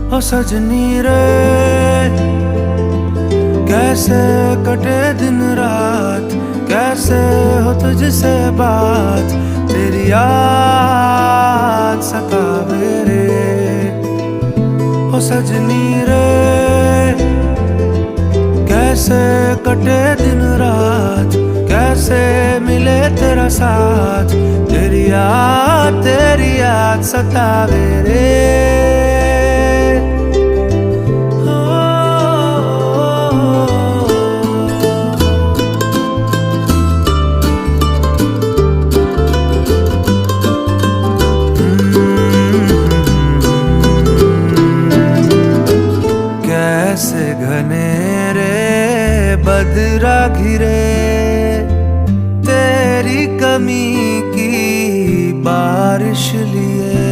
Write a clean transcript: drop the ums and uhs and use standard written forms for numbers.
ओ सजनी रे, कैसे कटे दिन रात, कैसे हो तुझसे बात, तेरी याद सतावे रे। ओ सजनी रे, कैसे कटे दिन रात, कैसे मिले तेरा साथ, तेरी याद सतावे रे। कैसे घनेरे बदरा घिरे, तेरी कमी की बारिश लिए